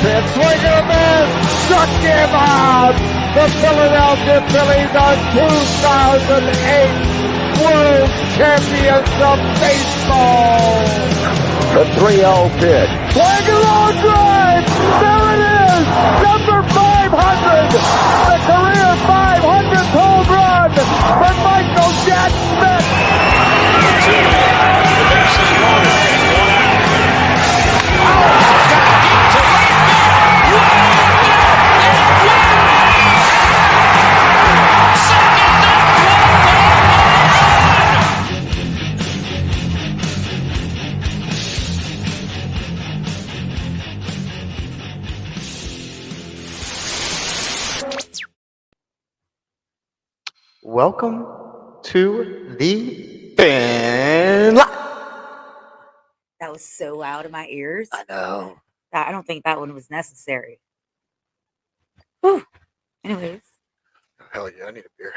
pitch, swing and a miss, struck him out. The Philadelphia Phillies are 2008 World Champions of Baseball. The 3-0 pitch, swing a long drive. There it is, number 500, the career 500th home run for Michael Jack Smith. Welcome to the Fan Lot. That was so loud in my ears. I know. I don't think that one was necessary. Whew. Anyways. Hell yeah, I need a beer.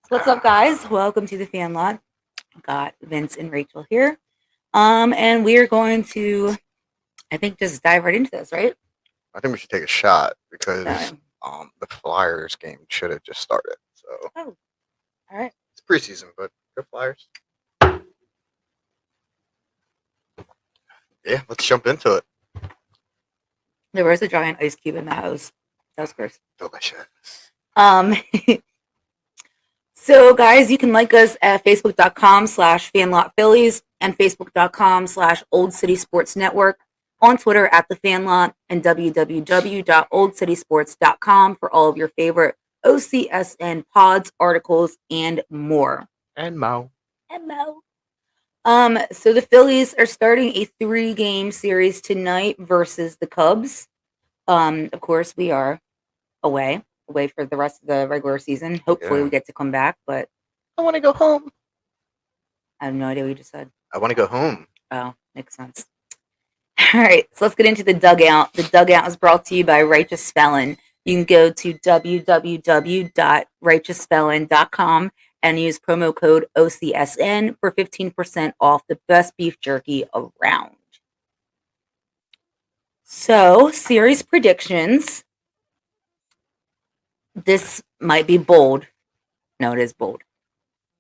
What's up, guys? Welcome to the Fan Lot. Got Vince and Rachel here. And we are going to, I think, just dive right into this, right? I think we should take a shot because the Flyers game should have just started. So all right. It's preseason, but go Flyers. Yeah, let's jump into it. There was a giant ice cube in the house. That was gross. Delicious. So, guys, you can like us at facebook.com/FanLotPhillies and facebook.com/Old City Sports Network, on Twitter at The Fan Lot, and www.oldcitysports.com for all of your favorite OCSN pods, articles, and more. And Mo. So the Phillies are starting a 3-game series tonight versus the Cubs. Of course, we are away for the rest of the regular season. Hopefully we get to come back, but I want to go home. I have no idea what you just said. I want to go home. Oh, makes sense. All right, so let's get into the dugout. The dugout is brought to you by Righteous Felon. You can go to www.righteousfelon.com and use promo code OCSN for 15% off the best beef jerky around. So, series predictions. This might be bold. No, it is bold.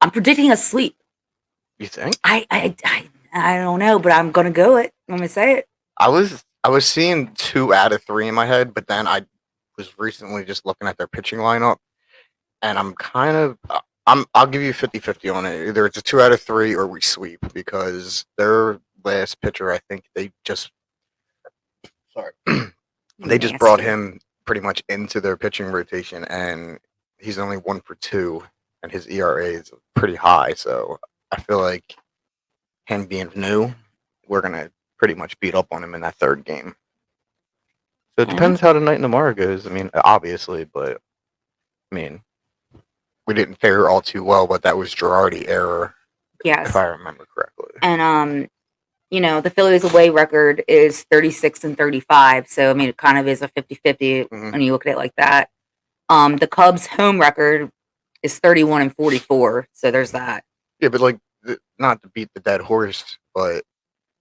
I'm predicting a sweep. You think? I don't know, but I'm gonna go it. I'm gonna say it. I was seeing 2 out of 3 in my head, but then I was recently just looking at their pitching lineup, and I'll give you 50-50 on it. Either it's a 2 out of 3 or we sweep, because their last pitcher, I think they just brought him pretty much into their pitching rotation, and he's only 1 for 2, and his ERA is pretty high. So I feel like him being new, we're gonna pretty much beat up on him in that 3rd game. So it depends how tonight and tomorrow goes. I mean, obviously, but I mean, we didn't fare all too well, but that was Girardi error. Yes, if I remember correctly. And the Phillies away record is 36-35. So I mean, it kind of is a 50-50 when you look at it like that. The Cubs' home record is 31-44. So there's that. Yeah, but like, not to beat the dead horse, but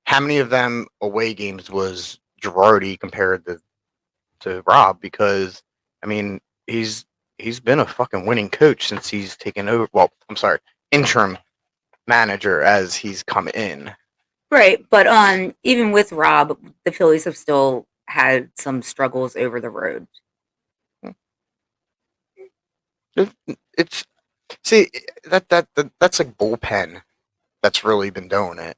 how many of them away games was Girardi compared to Rob? Because I mean, he's been a fucking winning coach since he's taken over. Well, I'm sorry, interim manager as he's come in. Right, but even with Rob, the Phillies have still had some struggles over the road. It's that's like bullpen that's really been doing it.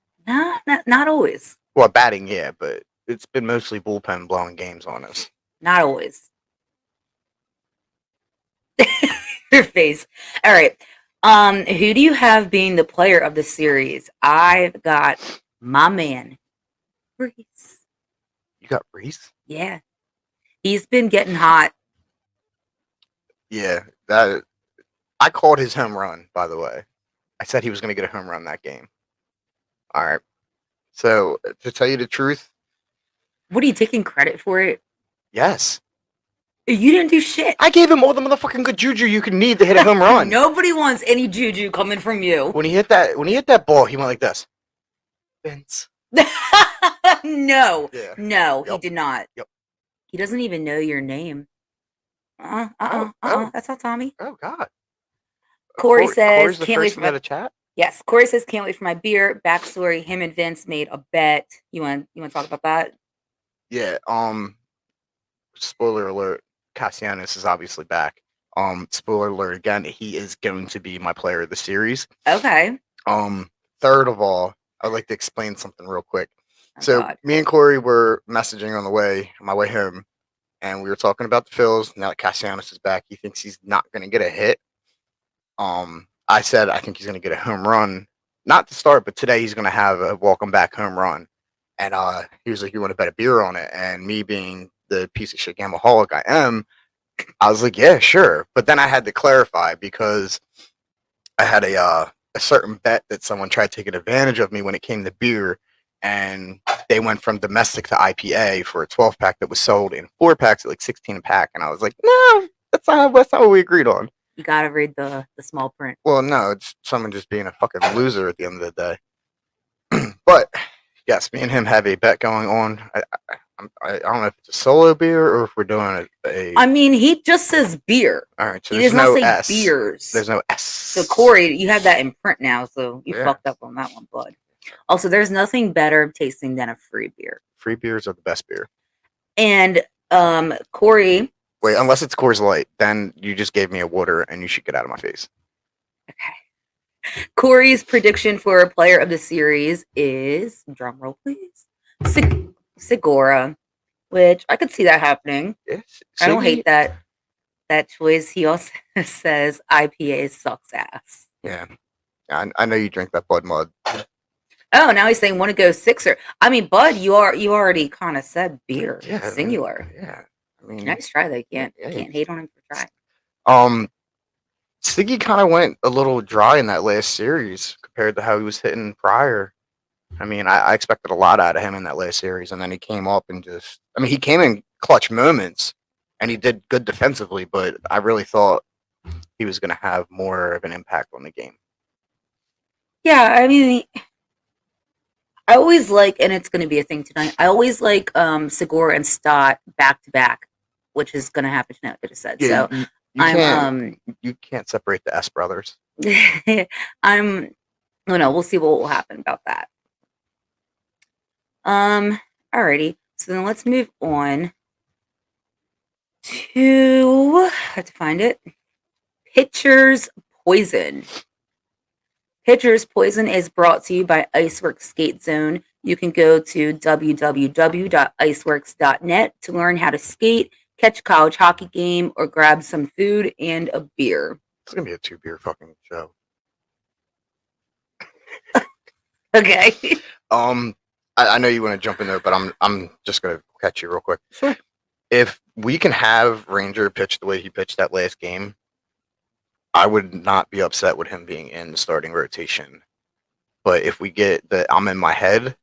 Not always. Well, batting, yeah, but it's been mostly bullpen blowing games on us. Not always. Your face. All right. Who do you have being the player of the series? I've got my man, Reese. You got Reese? Yeah. He's been getting hot. Yeah, I called his home run, by the way. I said he was going to get a home run that game. All right. So, to tell you the truth. What, are you taking credit for it? Yes. You didn't do shit. I gave him all the motherfucking good juju you could need to hit a home run. Nobody wants any juju coming from you. When he hit that ball, he went like this. Vince. No, Yeah. no, Yep. he did not. Yep. He doesn't even know your name. Oh. That's not Tommy. Oh God. Corey says, Corey's the can't wait first for one my to chat. Yes, Corey says, can't wait for my beer. Backstory: him and Vince made a bet. You want to talk about that? Yeah. Spoiler alert: Castellanos is obviously back. Spoiler alert again: he is going to be my player of the series. Okay. Third of all, I'd like to explain something real quick. God. Me and Corey were messaging on my way home, and we were talking about the Phils. Now that Castellanos is back, he thinks he's not going to get a hit. I said I think he's going to get a home run, not to start, but today he's going to have a welcome back home run. And he was like, "You want to bet a beer on it?" And me being the piece of shit gamaholic I am, I was like, "Yeah, sure." But then I had to clarify because I had a certain bet that someone tried taking advantage of me when it came to beer, and they went from domestic to IPA for a 12-pack that was sold in 4-packs at like 16 a pack, and I was like, "No, that's not what we agreed on." You gotta read the small print. Well, no, it's someone just being a fucking loser at the end of the day. But yes, me and him have a bet going on. I don't know if it's a solo beer or if we're doing a. I mean, he just says beer. All right, so he there's does not no say S. beers. There's no S. So Corey, you have that in print now, so you fucked up on that one, bud. Also, there's nothing better tasting than a free beer. Free beers are the best beer. And Corey. Wait, unless it's Coors Light, then you just gave me a water and you should get out of my face. Okay. Corey's prediction for a player of the series is, drum roll please, Segura, which I could see that happening. Yes, I don't hate that choice. He also says IPA sucks ass. Yeah. I know you drink that Bud Mud. Oh, now he's saying want to go sixer. I mean, Bud, you already kind of said beer, singular. Yeah. I mean, nice try though. Can't hate on him for trying. Siggy kind of went a little dry in that last series compared to how he was hitting prior. I mean, I expected a lot out of him in that last series, and then he came up and he came in clutch moments, and he did good defensively, but I really thought he was going to have more of an impact on the game. Yeah, I mean, I always like, and it's going to be a thing tonight, I always like Segura and Stott back-to-back, which is going to happen tonight, I just said. Yeah, so you can't separate the S brothers. We'll see what will happen about that. Alrighty. So then let's move on to, I have to find it. Pitcher's Poison. Pitcher's Poison is brought to you by Iceworks Skate Zone. You can go to www.iceworks.net to learn how to skate, catch a college hockey game, or grab some food and a beer. It's going to be a 2-beer fucking show. Okay. I know you want to jump in there, but I'm just going to catch you real quick. Sure. If we can have Ranger pitch the way he pitched that last game, I would not be upset with him being in the starting rotation. But if we get the I'm in my head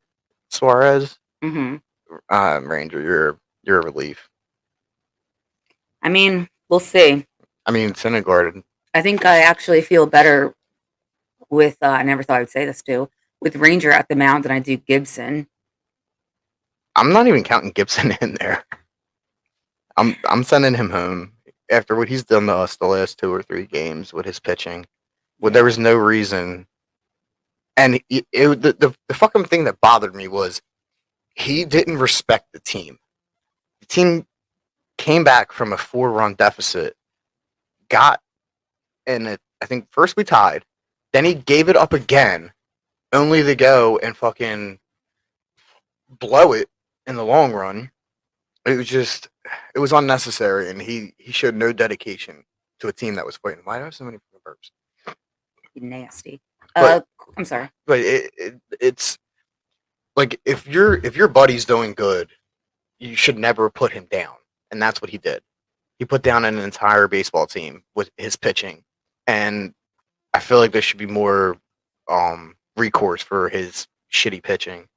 Suarez, Ranger, you're a relief. I mean, we'll see. I mean, Syndergaard. I think I actually feel better with, I never thought I would say this too, with Ranger at the mound than I do Gibson. I'm not even counting Gibson in there. I'm sending him home after what he's done to us the last 2 or 3 games with his pitching. Well, there was no reason. And the fucking thing that bothered me was he didn't respect the team. The team came back from a 4-run deficit, got in it. I think first we tied, then he gave it up again, only to go and fucking blow it in the long run. It was unnecessary, and he showed no dedication to a team that was fighting. Why do I have so many burps? Nasty. But, I'm sorry. But it's like if your buddy's doing good, you should never put him down, and that's what he did. He put down an entire baseball team with his pitching, and I feel like there should be more recourse for his shitty pitching.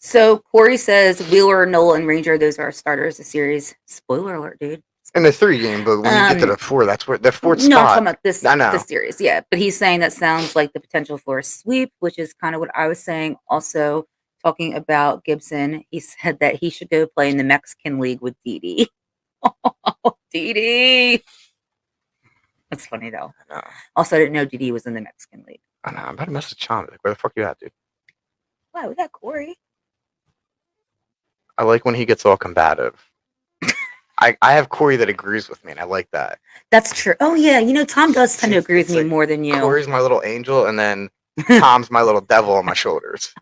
So Corey says Wheeler, Nola, and Ranger, those are our starters of the series. Spoiler alert, dude. In the 3 game, but when you get to the 4, that's where the 4th spot. No, I'm talking about this I know. this series, yeah. But he's saying that sounds like the potential for a sweep, which is kind of what I was saying. Also, talking about Gibson, he said that he should go play in the Mexican League with Didi. Oh, Didi. That's funny though. I know. Also, I didn't know Didi was in the Mexican League. I know. I'm about to message Tom. Like, where the fuck you at, dude? Wow, we got Corey. I like when he gets all combative. I have Corey that agrees with me, and I like that. That's true. Oh yeah, Tom does tend to agree with me more than you. Corey's my little angel, and then Tom's my little devil on my shoulders.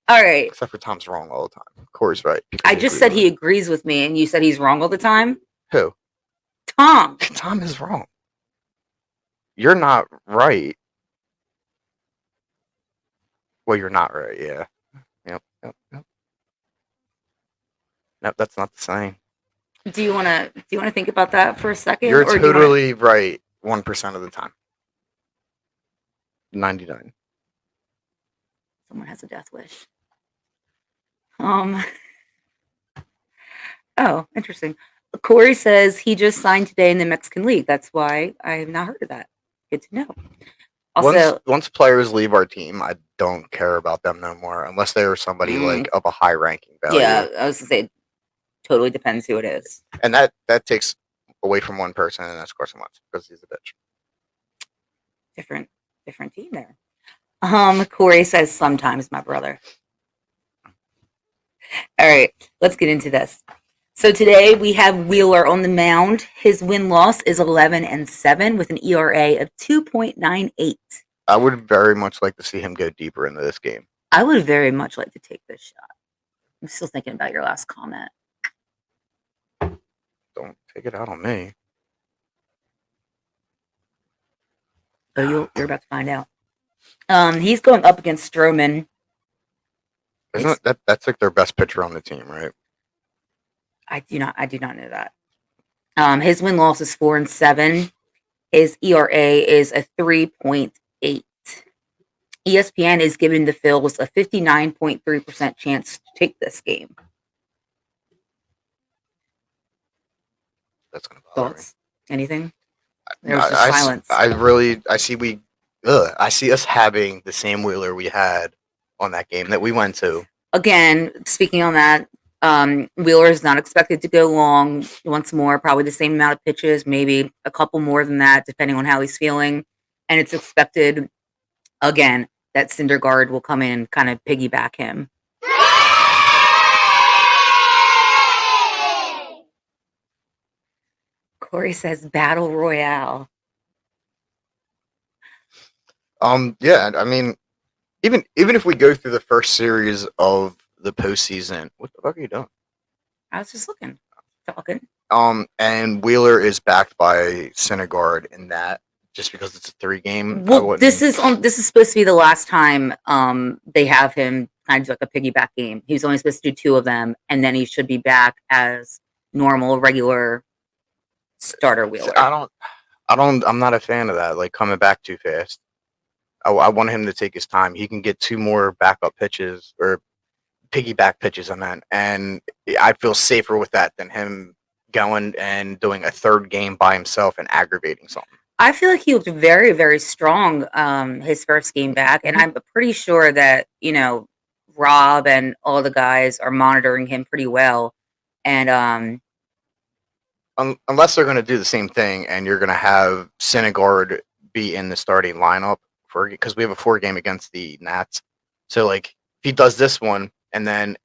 All right. Except for Tom's wrong all the time. Corey's right. I just said he agrees with me, and you said he's wrong all the time? Who? Tom. Tom is wrong. You're not right. Well, you're not right, yeah. Yep. Nope, that's not the same. Do you wanna think about that for a second? You're totally right 1% of the time. 99. Someone has a death wish. Oh, interesting. Corey says he just signed today in the Mexican League. That's why I have not heard of that. Good to know. Also, once players leave our team, I don't care about them no more, unless they were somebody like of a high ranking value. Yeah, I was gonna say, totally depends who it is. And that takes away from one person, and that's Carson Wentz because he's a bitch. Different team there. Corey says sometimes, my brother. All right, let's get into this. So today we have Wheeler on the mound. His win-loss is 11-7 with an ERA of 2.98. I would very much like to see him go deeper into this game. I would very much like to take this shot. I'm still thinking about your last comment. Don't take it out on me. Oh, you're about to find out. He's going up against Stroman. Isn't that's like their best pitcher on the team, right? I do not know that. His win-loss is 4-7. His ERA is a 3.8. ESPN is giving the Phils a 59.3% chance to take this game. That's gonna bother Thoughts? Anything? There was just silence. I see us having the same Wheeler we had on that game that we went to. Again, speaking on that, Wheeler is not expected to go long once more, probably the same amount of pitches, maybe a couple more than that, depending on how he's feeling. And it's expected, again, that Syndergaard will come in and kind of piggyback him. Corey says Battle Royale. Yeah, I mean, even if we go through the first series of the postseason, what the fuck are you doing? I was just talking. And Wheeler is backed by Syndergaard in that, just because it's a 3-game. Well, this is supposed to be the last time they have him kind of like a piggyback game. He's only supposed to do 2 of them, and then he should be back as normal, regular starter Wheeler. I'm not a fan of that. Like coming back too fast. I want him to take his time. He can get 2 more backup pitches or piggyback pitches on that, and I feel safer with that than him going and doing a 3rd game by himself and aggravating something. I feel like he looked very, very strong his first game back, and I'm pretty sure that Rob and all the guys are monitoring him pretty well. And unless they're going to do the same thing, and you're going to have Syndergaard be in the starting lineup because we have a 4-game against the Nats. So like if he does this one, and then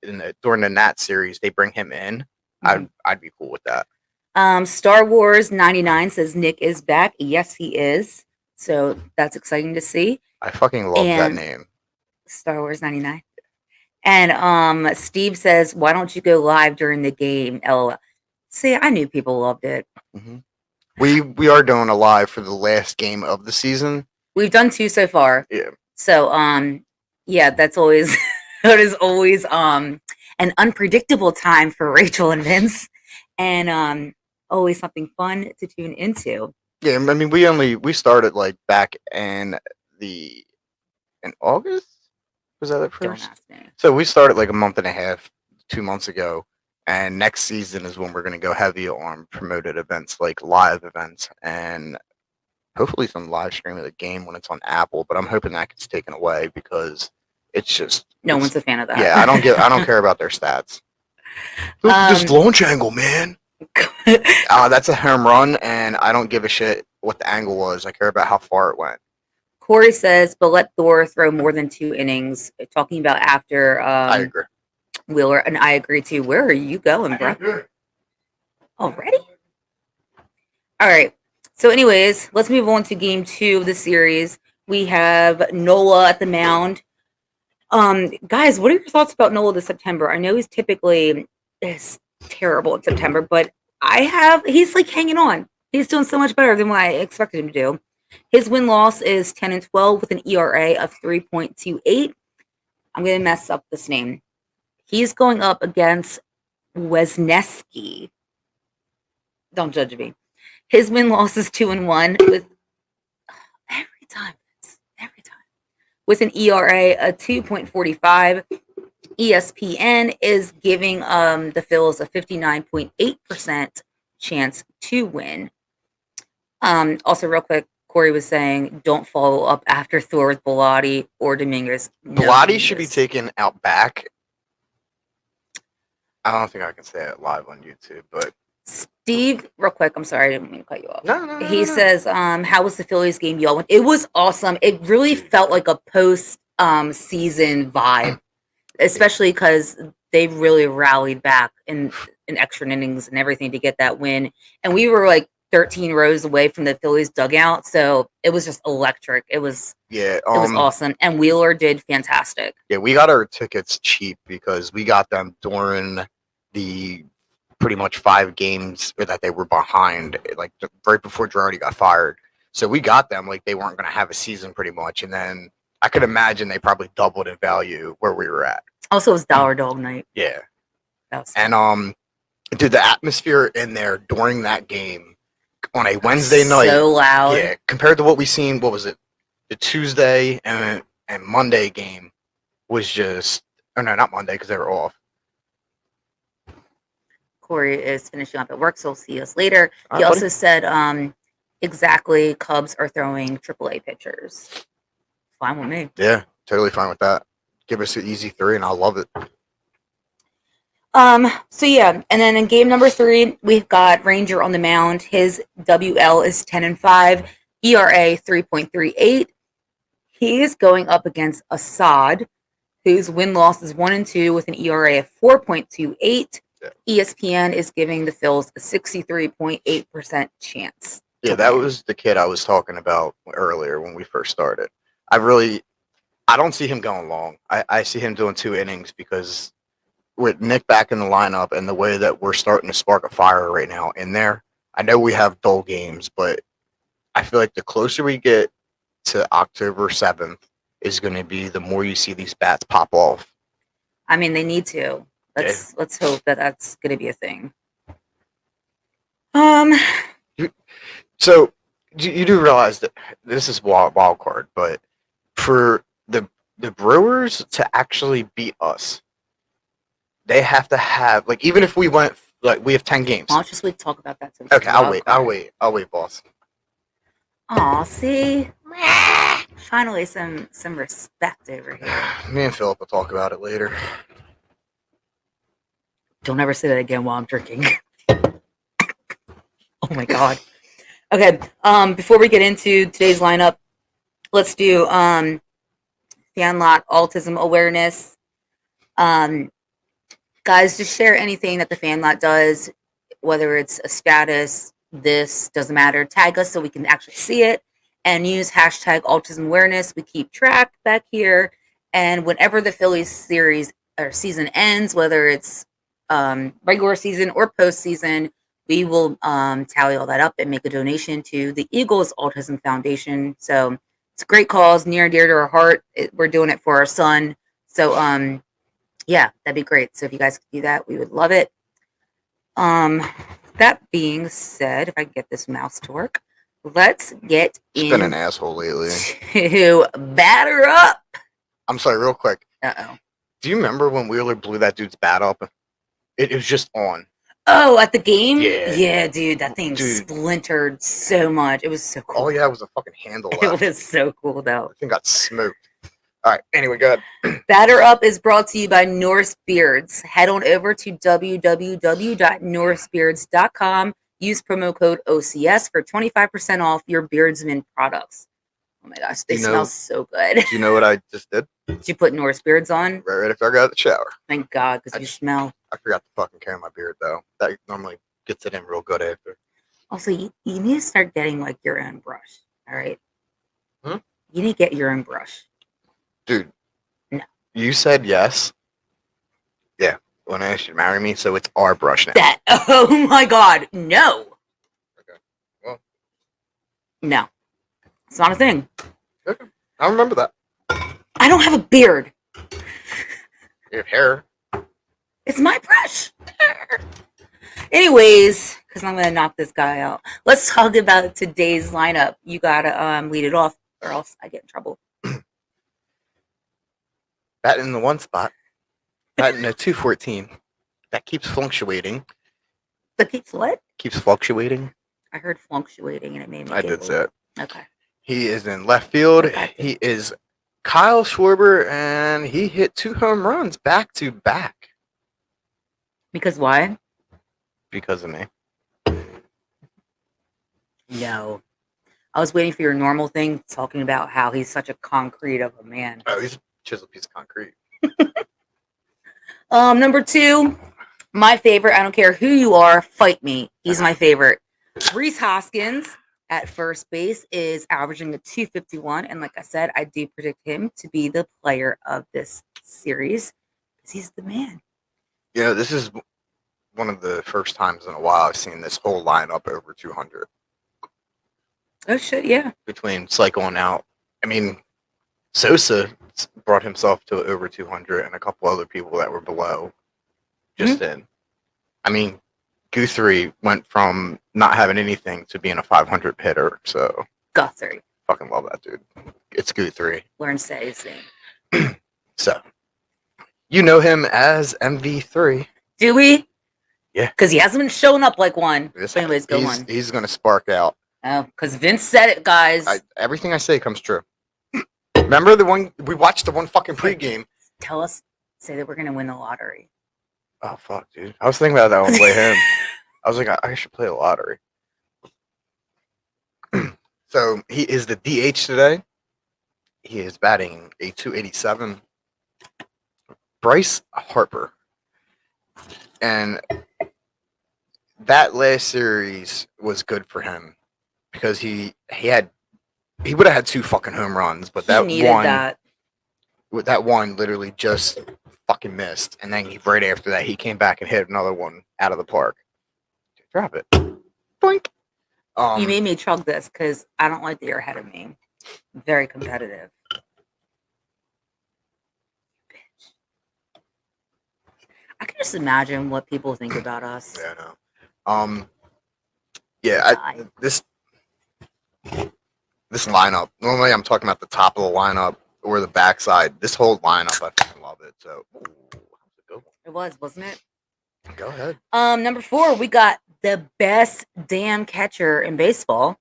during the Nats series they bring him in, I'd be cool with that. Star Wars 99 says Nick is back. Yes, he is. So that's exciting to see. I fucking love that name. Star Wars 99. And Steve says, why don't you go live during the game? LOL. See, I knew people loved it. Mm-hmm. We are doing a live for the last game of the season. We've done 2 so far. Yeah. So yeah, that's always that is always an unpredictable time for Rachel and Vince. And always something fun to tune into. Yeah, I mean we started like back in August. Was that at first? Don't ask me. So we started like a month and a half, 2 months ago, And next season is when we're going to go heavy on promoted events like live events and hopefully some live stream of the game when it's on Apple. But I'm hoping that gets taken away because it's just no one's a fan of that. Yeah, I don't care about their stats. Look at this launch angle, man. That's a home run, and I don't give a shit what the angle was. I care about how far it went. Corey says, but let Thor throw more than 2 innings. Talking about after I agree. Wheeler, and I agree too. Where are you going, bro? Already? All right. So, anyways, let's move on to game 2 of the series. We have Nola at the mound. Guys, what are your thoughts about Nola this September? I know he's typically terrible in September, but he's like hanging on. He's doing so much better than what I expected him to do. His win-loss is 10-12 with an ERA of 3.28. I'm going to mess up this name. He's going up against Wesneski. Don't judge me. His win-loss is 2-1 with every time with an ERA of 2.45. ESPN is giving the Phils a 59.8% chance to win. Also, real quick, Corey was saying, don't follow up after Thor with Bilotti or Dominguez. Bilotti should be taken out back. I don't think I can say it live on YouTube, but Steve, real quick, I'm sorry, I didn't mean to cut you off. No. He says, how was the Phillies game y'all went? It was awesome. It really felt like a post season vibe, especially because they really rallied back in extra innings and everything to get that win. And we were like 13 rows away from the Phillies dugout, so it was just electric. It was awesome, and Wheeler did fantastic. Yeah, we got our tickets cheap because we got them during the pretty much 5 games that they were behind, like right before Girardi got fired. So we got them like they weren't going to have a season pretty much, and then I could imagine they probably doubled in value where we were at. Also, it was Dollar Dog night. Yeah, and dude, the atmosphere in there during that game on a Wednesday night, so loud. Yeah, compared to what we seen, what was it, the Tuesday and Monday game was just, oh no, not Monday because they were off. Corey is finishing up at work, so we'll see us later. He also said, exactly, Cubs are throwing AAA pitchers. Fine with me. Yeah, totally fine with that. Give us an easy 3, and I'll love it. So yeah, and then in game number 3, we've got Ranger on the mound. His WL is 10-5, ERA 3.38. He is going up against Assad, whose win-loss is 1-2 with an ERA of 4.28. Yeah. ESPN is giving the Phils a 63.8% chance. Yeah, that was the kid I was talking about earlier when we first started. I don't see him going long. I see him doing 2 innings because with Nick back in the lineup and the way that we're starting to spark a fire right now in there, I know we have dull games, but I feel like the closer we get to October 7th is going to be the more you see these bats pop off. I mean, they need to. Let's hope that that's going to be a thing. So you do realize that this is wild card, but for the Brewers to actually beat us, they have to have, like, even if we went, like, we have 10 games. I'll just talk about that. Okay, I'll wait, boss. Aw, see? Finally some respect over here. Me and Philip will talk about it later. Don't ever say that again while I'm drinking. Oh my god. Okay, before we get into today's lineup, let's do fan lot autism awareness. Guys, just share anything that the fan lot does, whether it's a status, this doesn't matter. Tag us so we can actually see it, and use hashtag autism awareness. We keep track back here, and whenever the Phillies series or season ends, whether it's regular season or postseason, we will tally all that up and make a donation to the Eagles Autism Foundation. So it's a great cause, near and dear to our heart. We're doing it for our son. So yeah, that'd be great. So if you guys could do that, we would love it. That being said, if I can get this mouse to work, let's get It's been an asshole lately. To batter up. I'm sorry, real quick. Uh-oh. Do you remember when Wheeler blew that dude's bat up It was just on. Oh, at the game? Yeah. Yeah, dude, that thing splintered so much. It was so cool. All you had was a fucking handle left. It was so cool, though. The thing got smoked. All right, anyway, go ahead. Batter Up is brought to you by Norse Beards. Head on over to www.norsebeards.com. Use promo code OCS for 25% off your Beardsman products. Oh my gosh, they smell so good. Do you know what I just did? Did you put Norse Beards on? Right after I got out of the shower. Thank God, because you smell. I forgot to fucking care my beard, though. That normally gets it in real good after. Also, you need to start getting, like, your own brush, all right? Hmm? You need to get your own brush. Dude. No. You said yes. Yeah. When I asked you to marry me, so it's our brush now. Oh my God, no. Okay. Well. No. It's not a thing. Okay. I remember that. I don't have a beard. You have hair. It's my brush. Anyways, because I'm going to knock this guy out. Let's talk about today's lineup. You got to lead it off or else I get in trouble. Batting in the one spot. Batting at 214. That keeps fluctuating. That keeps what? Keeps fluctuating. I heard fluctuating and it made me I did say it. Okay. He is in left field. He is Kyle Schwarber, and he hit 2 home runs back to back. Because why? Because of me. No. I was waiting for your normal thing, talking about how he's such a concrete of a man. Oh, he's a chiseled piece of concrete. Number 2, my favorite. I don't care who you are, fight me. He's my favorite. Rhys Hoskins at first base is averaging a 251, and like I said, I do predict him to be the player of this series because he's the man. You know, this is one of the first times in a while I've seen this whole lineup over 200. Oh shit, yeah. Between cycle and out. I mean, Sosa brought himself to over 200, and a couple other people that were below just in. I mean, Guthrie went from not having anything to being a 500 hitter, so Guthrie. Fucking love that dude. It's Guthrie. Learn to say his name. So, you know him as MV3. Do we? Yeah. Because he hasn't been showing up like one. Anyways, go on. He's going to spark out. Oh, because Vince said it, guys. Everything I say comes true. Remember the one, we watched the one fucking pregame. Tell us, say that we're going to win the lottery. Oh, fuck, dude. I was thinking about that on the way home. I was like, I should play the lottery. So, he is the DH today. He is batting a 287. Bryce Harper. And that last series was good for him because he would have had 2 fucking home runs, but that one literally just fucking missed. And then right after that, he came back and hit another one out of the park. Drop it. Boink. You made me chug this because I don't like that you're ahead of me. Very competitive. Bitch. I can just imagine what people think about us. Yeah, I know. This lineup. Normally, I'm talking about the top of the lineup or the backside. This whole lineup, I fucking love it. So, that was a good one. It was, wasn't it? Go ahead. Number 4, we got the best damn catcher in baseball.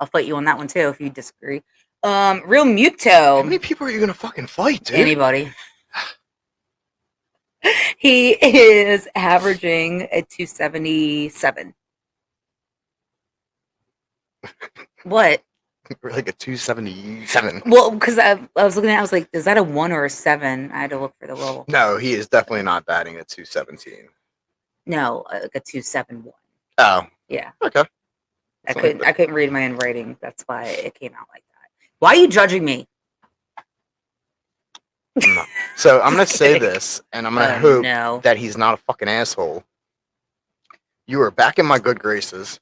I'll fight you on that one too if you disagree. Real Muto. How many people are you gonna fucking fight, dude? Anybody. He is averaging a 277. What? We're like a 277. Well, because I was looking at it, I was like, is that a 1 or a 7? I had to look for the little. No, he is definitely not batting at 217. No, like a 271. Oh. Yeah. Okay. I couldn't read my handwriting. That's why it came out like that. Why are you judging me? No. So I'm gonna say this, and I'm gonna hope that he's not a fucking asshole. You are back in my good graces.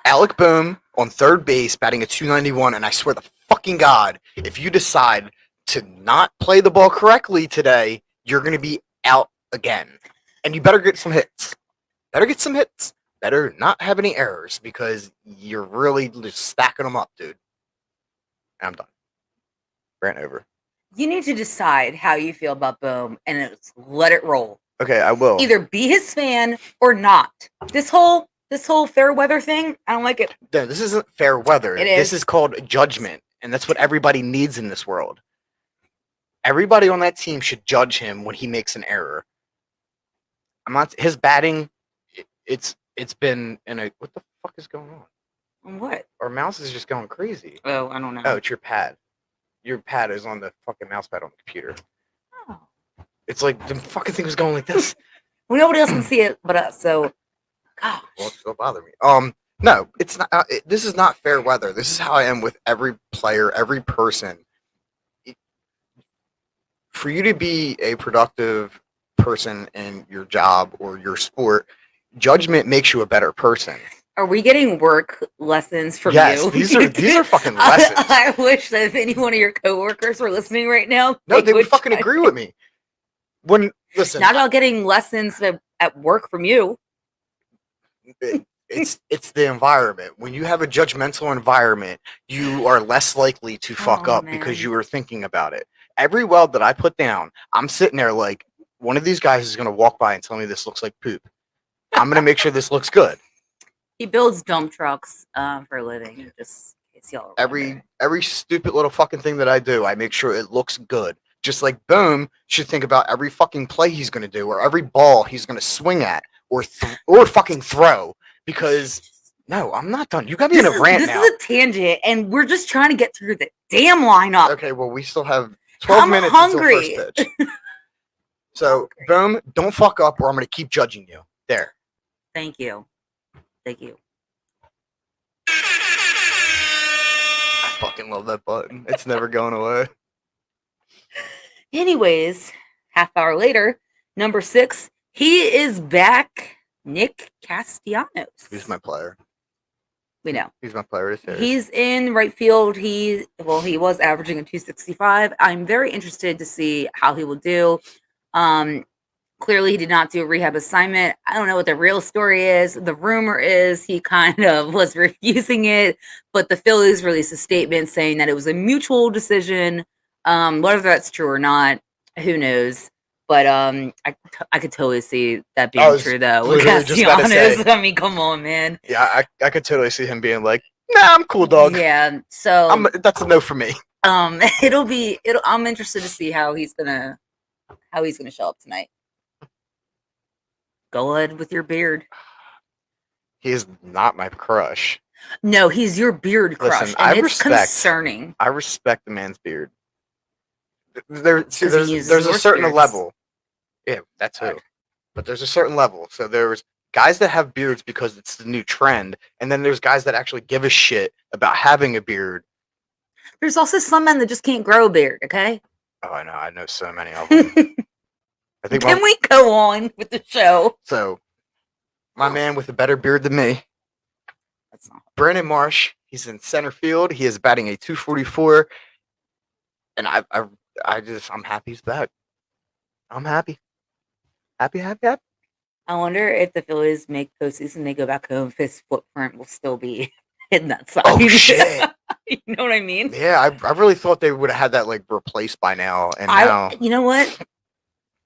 Alec Boehm on third base, batting at 291, and I swear to fucking God, if you decide to not play the ball correctly today, you're gonna be out again. And you better get some hits. Better not have any errors because you're really just stacking them up, dude. I'm done. Rant over. You need to decide how you feel about Boehm and let it roll. Okay, I will. Either be his fan or not. This whole fair weather thing, I don't like it. No, this isn't fair weather. It This is. is called judgment, and that's what everybody needs in this world. Everybody on that team should judge him when he makes an error. I'm not his batting. It's been in a what the fuck is going on? What? Our mouse is just going crazy. Oh, I don't know. Oh, it's your pad. Your pad is on the fucking mouse pad on the computer. Oh. It's like the fucking thing was going like this. Well, nobody else can see it but us. So, gosh. Well, it's still bother me. No, it's not. This is not fair weather. This is how I am with every player, every person. For you to be a productive person in your job or your sport, judgment makes you a better person. Are we getting work lessons from Yes, you? these are fucking lessons. I wish that if any one of your coworkers were listening right now, No, they would fucking agree with me. When listen, not about getting lessons at work from you. It's the environment. When you have a judgmental environment, you are less likely to fuck up because you are thinking about it. Every weld that I put down, I'm sitting there like, one of these guys is going to walk by and tell me this looks like poop. I'm going to make sure this looks good. He builds dump trucks for a living. Just in case y'all every stupid little fucking thing that I do, I make sure it looks good. Just like Boom should think about every fucking play he's going to do or every ball he's going to swing at or fucking throw. Because no, I'm not done. You got me in a rant now. This is a tangent, and we're just trying to get through the damn lineup. Okay, well, we still have 12 minutes until first pitch. So, Boom, don't fuck up, or I'm going to keep judging you. There. Thank you. Thank you. I fucking love that button. It's never going away. Anyways, half hour later, number 6, he is back. Nick Castellanos. He's my player. We know. He's my player. He's in right field. He was averaging a 265. I'm very interested to see how he will do. Clearly, he did not do a rehab assignment. I don't know what the real story is. The rumor is he kind of was refusing it, but the Phillies released a statement saying that it was a mutual decision. Whether that's true or not, who knows? But I could totally see that being true though. With Castellanos, I mean, come on, man. Yeah, I could totally see him being like, "Nah, I'm cool, dog." Yeah, so that's a no for me. I'm interested to see how he's gonna show up tonight. Go ahead with your beard. He is not my crush. No, he's your beard crush, Listen, and it's concerning. I respect the man's beard. There's a certain level. Yeah, that's who. But there's a certain level. So there's guys that have beards because it's the new trend, and then there's guys that actually give a shit about having a beard. There's also some men that just can't grow a beard, okay? Oh, I know. I know so many of them. I think Can we go on with the show? So, my man with a better beard than me. That's not Brandon Marsh. He's in center field. He is batting a 244. And I'm happy he's back. I'm happy. Happy. I wonder if the Phillies make postseason, they go back home, if his footprint will still be in that side. Oh, shit. You know what I mean? Yeah, I really thought they would have had that like replaced by now. And now, you know what?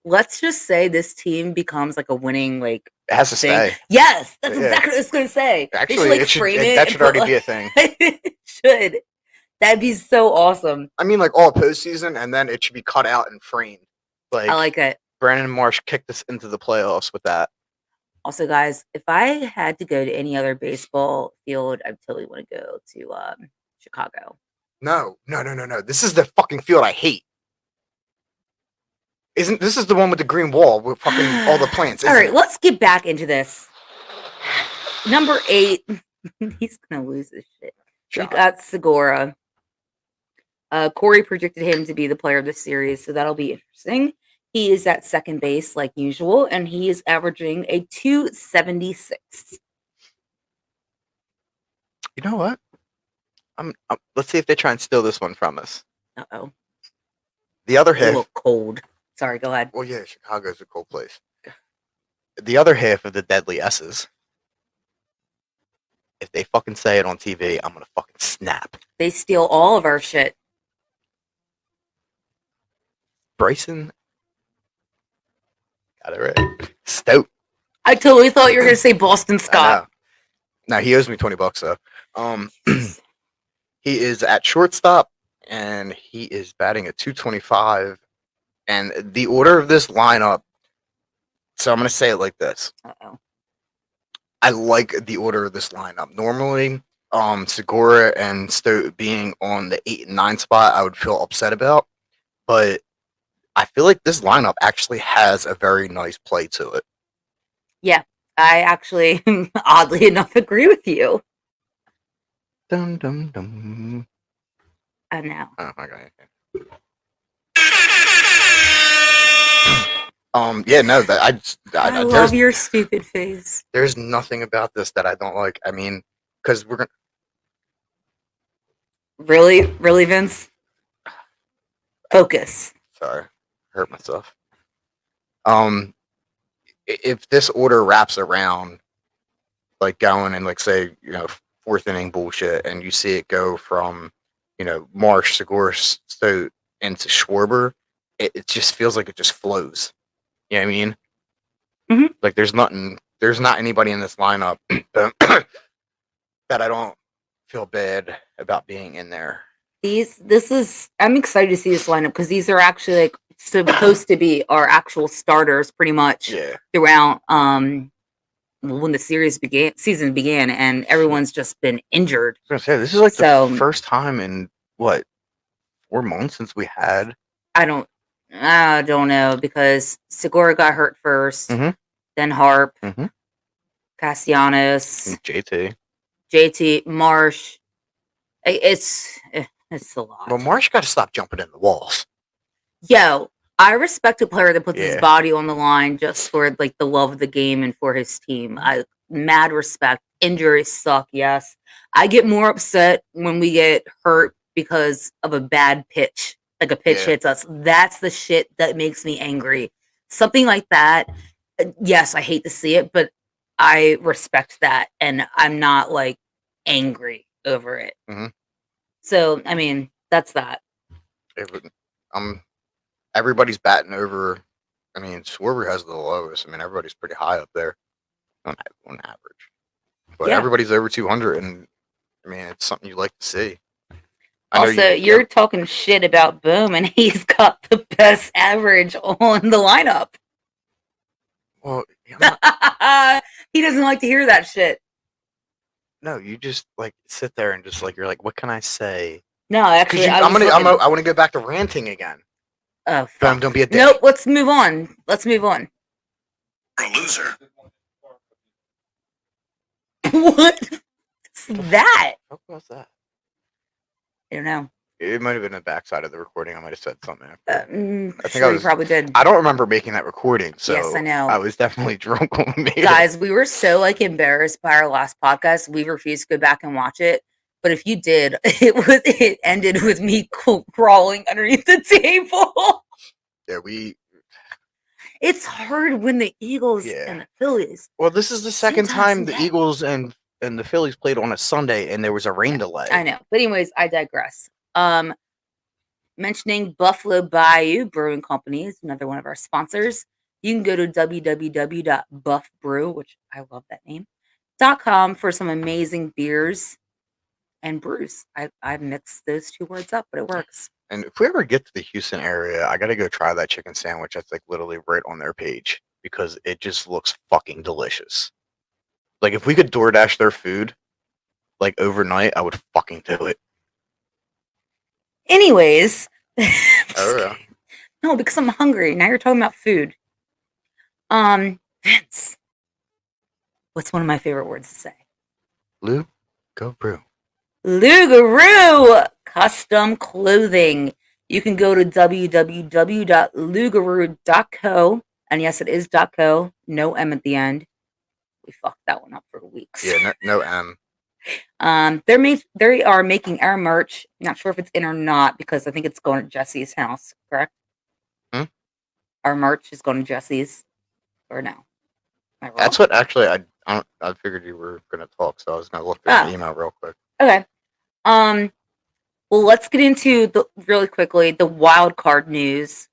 Let's just say this team becomes like a winning it has to stay. Yes, that's exactly what I was going to say. Actually, that should already be a thing. It should. That'd be so awesome. I mean, like all postseason, and then it should be cut out and framed. Like I like it. Brandon Marsh kicked us into the playoffs with that. Also, guys, if I had to go to any other baseball field, I totally want to go to Chicago. No. This is the fucking field I hate. This is the one with the green wall with fucking all the plants? All right, let's get back into this. Number 8, he's gonna lose this shit. We got Segura. Corey predicted him to be the player of the series, so that'll be interesting. He is at second base like usual, and he is averaging a 276. You know what? Let's see if they try and steal this one from us. Uh-oh. The other half. A little cold. Sorry, go ahead. Well, yeah, Chicago's a cold place. The other half of the Deadly S's. If they fucking say it on TV, I'm gonna fucking snap. They steal all of our shit. Bryson Got it right. Stout. I totally thought you were going to say Boston Scott. No, he owes me $20 though. He is at shortstop, and he is batting at 225. And the order of this lineup. So I'm going to say it like this. Uh-oh. I like the order of this lineup. Normally, Segura and Stout being on the 8 and 9 spot, I would feel upset about. But I feel like this lineup actually has a very nice play to it. Yeah, I actually, oddly enough, agree with you. Dum dum dum. I know. Oh, okay. Yeah, no, I love your stupid face. There's nothing about this that I don't like. I mean, because we're gonna. Really, Vince? Focus. Sorry, hurt myself. If this order wraps around, like going and like say fourth inning bullshit, and you see it go from Marsh, Segura, Stout into Schwarber, it just feels like it just flows. You know what I mean? Mm-hmm. Like there's not anybody in this lineup that I don't feel bad about being in there. I'm excited to see this lineup because these are actually like supposed to be our actual starters pretty much throughout when the season began, and everyone's just been injured. I was gonna say this is like the first time in what 4 months since we had. I don't know because Segura got hurt first, then Harp, Castellanos, JT, Marsh. It's a lot. Well, Marsh got to stop jumping in the walls. Yo, I respect a player that puts his body on the line just for like the love of the game and for his team. Mad respect. Injuries suck, yes. I get more upset when we get hurt because of a bad pitch. Like a pitch hits us. That's the shit that makes me angry. Something like that. Yes, I hate to see it, but I respect that, and I'm not like angry over it. So, I mean, that's that. Everybody's batting over. I mean, Schwarber has the lowest. I mean, everybody's pretty high up there on average. But everybody's over 200, and I mean, it's something you like to see. Also, you're talking shit about Boom, and he's got the best average on the lineup. Well, he doesn't like to hear that shit. No, you just like sit there and just like you're like, what can I say? No, actually, I want to go back to ranting again. Oh, fuck. Don't be a dick. Nope. Let's move on. You're a loser. What? What's that? What was that? I don't know. It might have been the backside of the recording. I might have said something. I think you probably did. I don't remember making that recording, so yes, I know. I was definitely drunk when we made it. Guys, we were so like embarrassed by our last podcast. We refused to go back and watch it. But if you did, it ended with me crawling underneath the table. Yeah, It's hard when the Eagles and the Phillies. Well, this is the second time the Eagles and the Phillies played on a Sunday, and there was a rain delay. I know, but anyways, I digress. Mentioning Buffalo Bayou Brewing Company is another one of our sponsors. You can go to www.buffbrew, which I love that name, .com for some amazing beers and brews. I mixed those two words up, but it works. And if we ever get to the Houston area, I got to go try that chicken sandwich that's like literally right on their page because it just looks fucking delicious. Like if we could DoorDash their food like overnight, I would fucking do it. Anyways. Yeah. No, because I'm hungry. Now you're talking about food. Vince. What's one of my favorite words to say? Lou, go brew. Lugaroo custom clothing. You can go to www.lugaroo.co, and yes, it is .co. No M at the end. We fucked that one up for weeks. Yeah, no M. They are making our merch. Not sure if it's in or not because I think it's going to Jesse's house. Correct? Our merch is going to Jesse's, or no? That's what actually I figured you were going to talk, so I was going to look through the email real quick. Okay. Well, let's get into really quickly the wild card news.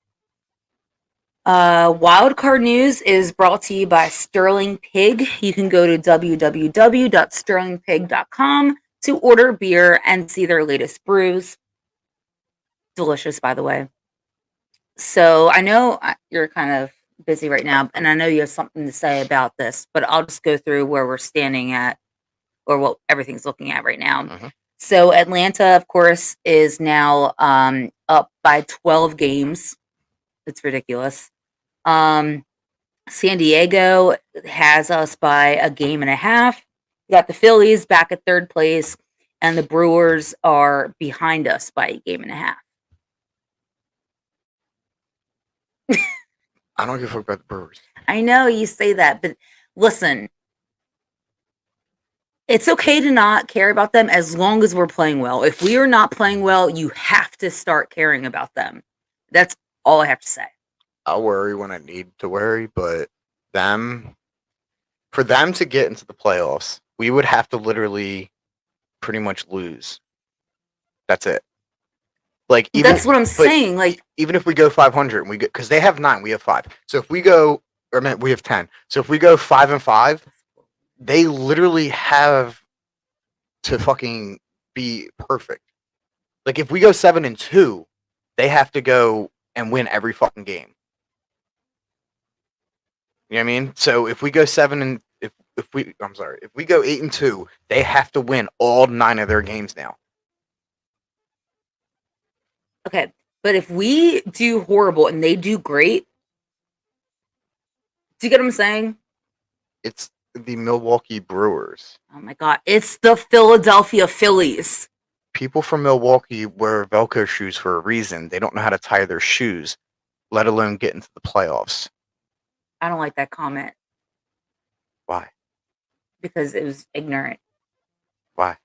Wildcard News is brought to you by Sterling Pig. You can go to www.sterlingpig.com to order beer and see their latest brews. Delicious, by the way. So I know you're kind of busy right now, and I know you have something to say about this, but I'll just go through where we're standing at, or what everything's looking at right now. Mhm. So Atlanta, of course, is now up by 12 games. It's ridiculous. San Diego has us by a game and a half. We got the Phillies back at third place, and the Brewers are behind us by a game and a half. I don't give a fuck about the Brewers. I know you say that, but listen, it's okay to not care about them as long as we're playing well. If we are not playing well, you have to start caring about them. That's all I have to say. I'll worry when I need to worry, but for them to get into the playoffs, we would have to literally pretty much lose. That's it. Like That's what I'm saying. Like, even if we go 500 and we get, because they have 9, we have 5. So if we go, or I meant we have 10. So if we go 5-5, they literally have to fucking be perfect. Like if we go 7-2, they have to go and win every fucking game. You know what I mean? So if we go if we go 8-2, they have to win all 9 of their games now. okay, but if we do horrible and they do great, do you get what I'm saying? It's the Milwaukee Brewers. Oh my God, it's the Philadelphia Phillies. People from Milwaukee wear Velcro shoes for a reason. They don't know how to tie their shoes, let alone get into the playoffs. I don't like that comment Why? because it was ignorant. Why?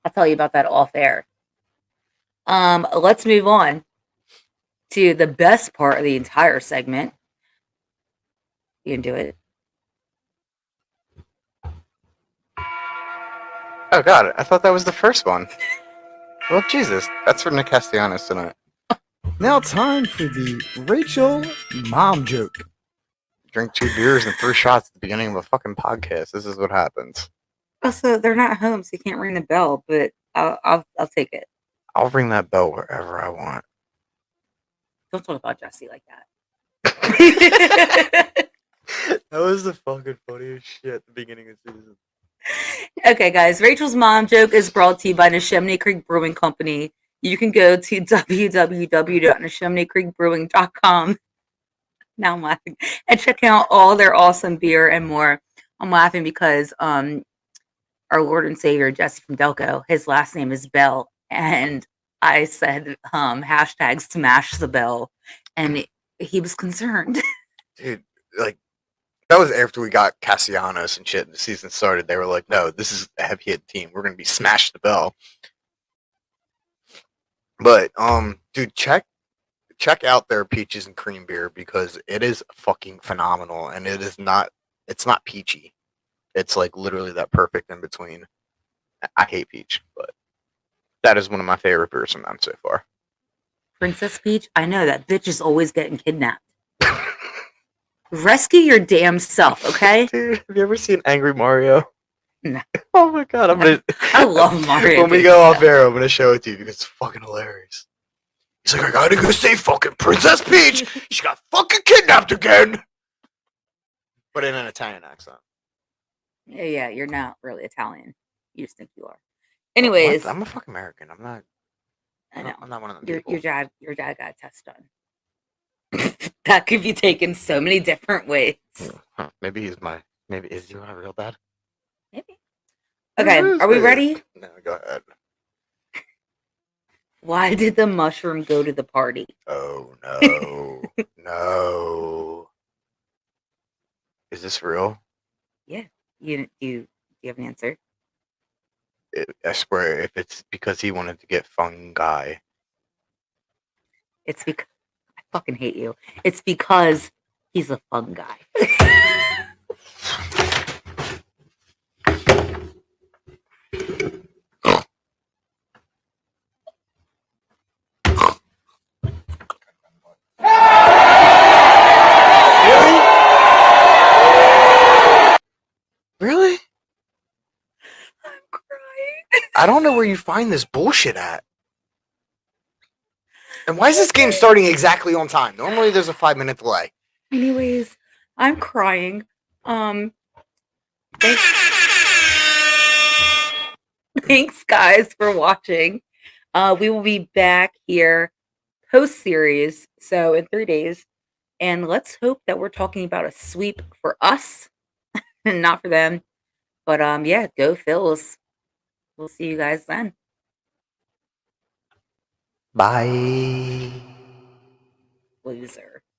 I'll tell you about that off air. Let's move on to the best part of the entire segment. You can do it. Oh God, I thought that was the first one. Well, Jesus, that's for Nick Castellanos tonight. Now time for the Rachel mom joke. Drink 2 beers and 3 shots at the beginning of a fucking podcast. This is what happens. Also, they're not home, so you can't ring the bell. But I'll take it. I'll ring that bell wherever I want. Don't talk about Jesse like that. That was the fucking funniest shit at the beginning of the season. Okay, guys. Rachel's mom joke is brought to you by Neshaminy Creek Brewing Company. You can go to www.neshamanycreekbrewing.com. Now I'm laughing. And check out all their awesome beer and more. I'm laughing because our Lord and Savior, Jesse from Delco, his last name is Bell. And I said hashtag smash the bell. And he was concerned. Dude, like, that was after we got Castellanos and shit and the season started. They were like, no, this is a heavy hit team. We're going to be smash the bell. But, dude, check out their peaches and cream beer because it is fucking phenomenal. And it's not peachy. It's like literally that perfect in between. I hate peach, but that is one of my favorite beers from them so far. Princess Peach, I know that bitch is always getting kidnapped. Rescue your damn self, okay? Dude, have you ever seen Angry Mario? No. Oh my God, I love Mario. When we go off air, I'm gonna show it to you because it's fucking hilarious. He's like, I gotta go save fucking Princess Peach. She got fucking kidnapped again. But in an Italian accent. Yeah, you're not really Italian. You just think you are. Anyways, What? I'm a fucking American. I'm not. I know. I'm not one of them people. Your dad got a test done. That could be taken so many different ways. Huh, maybe is he my real dad? Maybe. Okay, are we ready? No, go ahead. Why did the mushroom go to the party? Oh no. No. Is this real? Yeah. Do you have an answer? I swear, if it's because he wanted to get fungi. It's because I fucking hate you. It's because he's a fun guy. I don't know where you find this bullshit at. And why is this game starting exactly on time? Normally there's a 5-minute delay. Anyways, I'm crying. Thanks, thanks guys for watching. We will be back here post series, so in 3 days, and let's hope that we're talking about a sweep for us and not for them. But yeah, go Phils. We'll see you guys then. Bye. Loser.